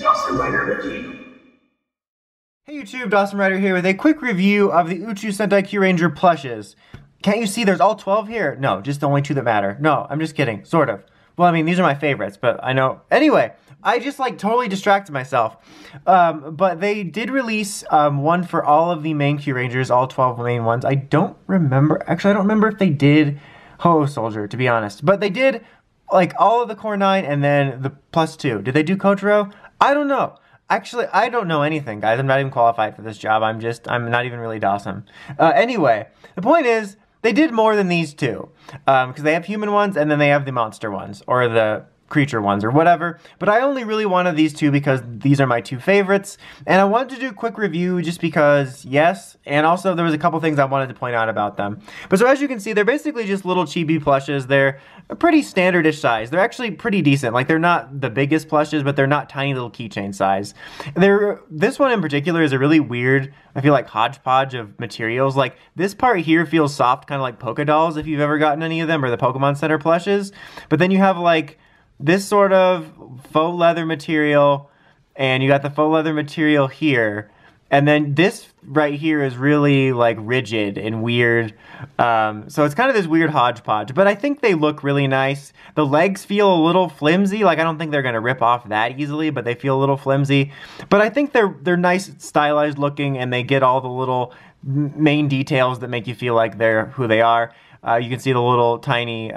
Dawson Rider Wiki. Hey YouTube, Dawson Rider here with a quick review of the Uchu Sentai Kyuranger Plushes. Can't you see there's all 12 here? No, just the only 2 that matter. No, I'm just kidding, sort of. Well, I mean, these are my favorites, but I know. Anyway, I just totally distracted myself. But they did release one for all of the main Kyurangers, all 12 main ones. I don't remember, actually I don't remember if they did Ho-Oh Soldier, to be honest. But they did all of the Core 9 and then the +2. Did they do Kotaro? I don't know. Actually, I don't know anything, guys. I'm not even qualified for this job. I'm not even really Dawson. Anyway, the point is, they did more than these two. Because they have human ones, and then they have the monster ones, or the creature ones, or whatever. But I only really wanted these two because these are my 2 favorites. And I wanted to do a quick review just because, yes, and also there was a couple things I wanted to point out about them. But so as you can see, they're basically just little chibi plushes. They're a pretty standardish size. They're actually pretty decent. They're not the biggest plushes, but they're not tiny little keychain size. This one in particular is a really weird, I feel like, hodgepodge of materials. This part here feels soft, kind of like polka dolls, if you've ever gotten any of them, or the Pokemon Center plushes. But then you have this sort of faux leather material, and you got the faux leather material here, and then this right here is really rigid and weird. So it's kind of this weird hodgepodge, but I think they look really nice. The legs feel a little flimsy. I don't think they're gonna rip off that easily, but they feel a little flimsy. But I think they're nice, stylized looking, and they get all the little main details that make you feel like they're who they are. You can see the little tiny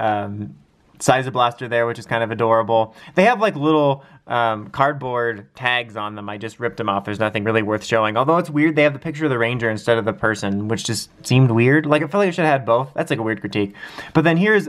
Sizer Blaster there, which is kind of adorable. They have little cardboard tags on them. I just ripped them off. There's nothing really worth showing. Although it's weird, they have the picture of the ranger instead of the person, which just seemed weird. I feel like I should have had both. That's a weird critique. But then here's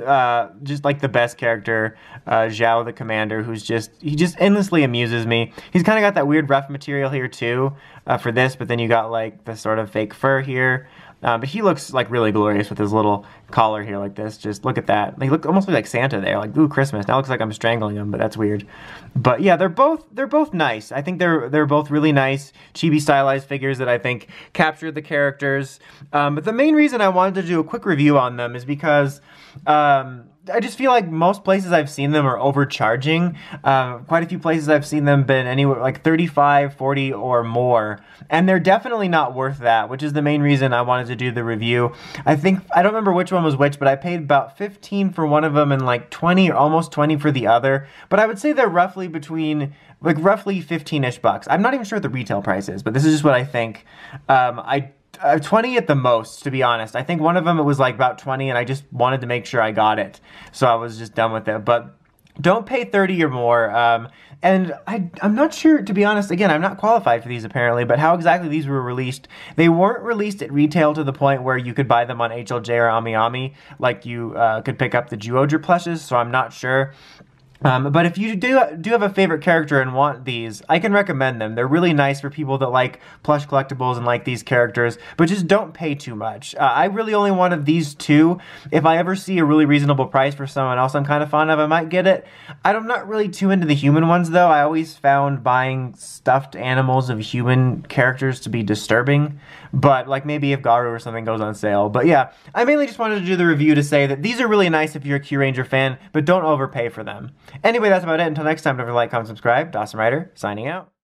just the best character, Xiao the commander, he just endlessly amuses me. He's kind of got that weird rough material here too for this, but then you got the sort of fake fur here. But he looks really glorious with his little collar here like this. Just look at that. They look almost like Santa there. Ooh, Christmas. Now it looks like I'm strangling him, but that's weird. But yeah, they're both nice. I think they're both really nice chibi stylized figures that I think captured the characters. But the main reason I wanted to do a quick review on them is because I just feel like most places I've seen them are overcharging. Quite a few places I've seen them been anywhere 35, 40 or more. And they're definitely not worth that, which is the main reason I wanted to do the review. I don't remember which one was which, but I paid about 15 for one of them and 20 or almost 20 for the other. But I would say they're roughly between, roughly 15-ish bucks. I'm not even sure what the retail price is, but this is just what I think. 20 at the most, to be honest. I think one of them it was about 20, and I just wanted to make sure I got it, so I was just done with it. But don't pay 30 or more. And I'm not sure, to be honest. Again, I'm not qualified for these apparently, but how exactly these were released. They weren't released at retail to the point where you could buy them on HLJ or AmiAmi, like you could pick up the Zyuohger plushes. So I'm not sure. But if you do have a favorite character and want these, I can recommend them. They're really nice for people that like plush collectibles and like these characters, but just don't pay too much. I really only wanted these 2. If I ever see a really reasonable price for someone else I'm kind of fond of, I might get it. I'm not really too into the human ones, though. I always found buying stuffed animals of human characters to be disturbing, but maybe if Garu or something goes on sale. But yeah, I mainly just wanted to do the review to say that these are really nice if you're a Kyuranger fan, but don't overpay for them. Anyway, that's about it. Until next time, don't forget to like, comment, subscribe. Dawson Rider, signing out.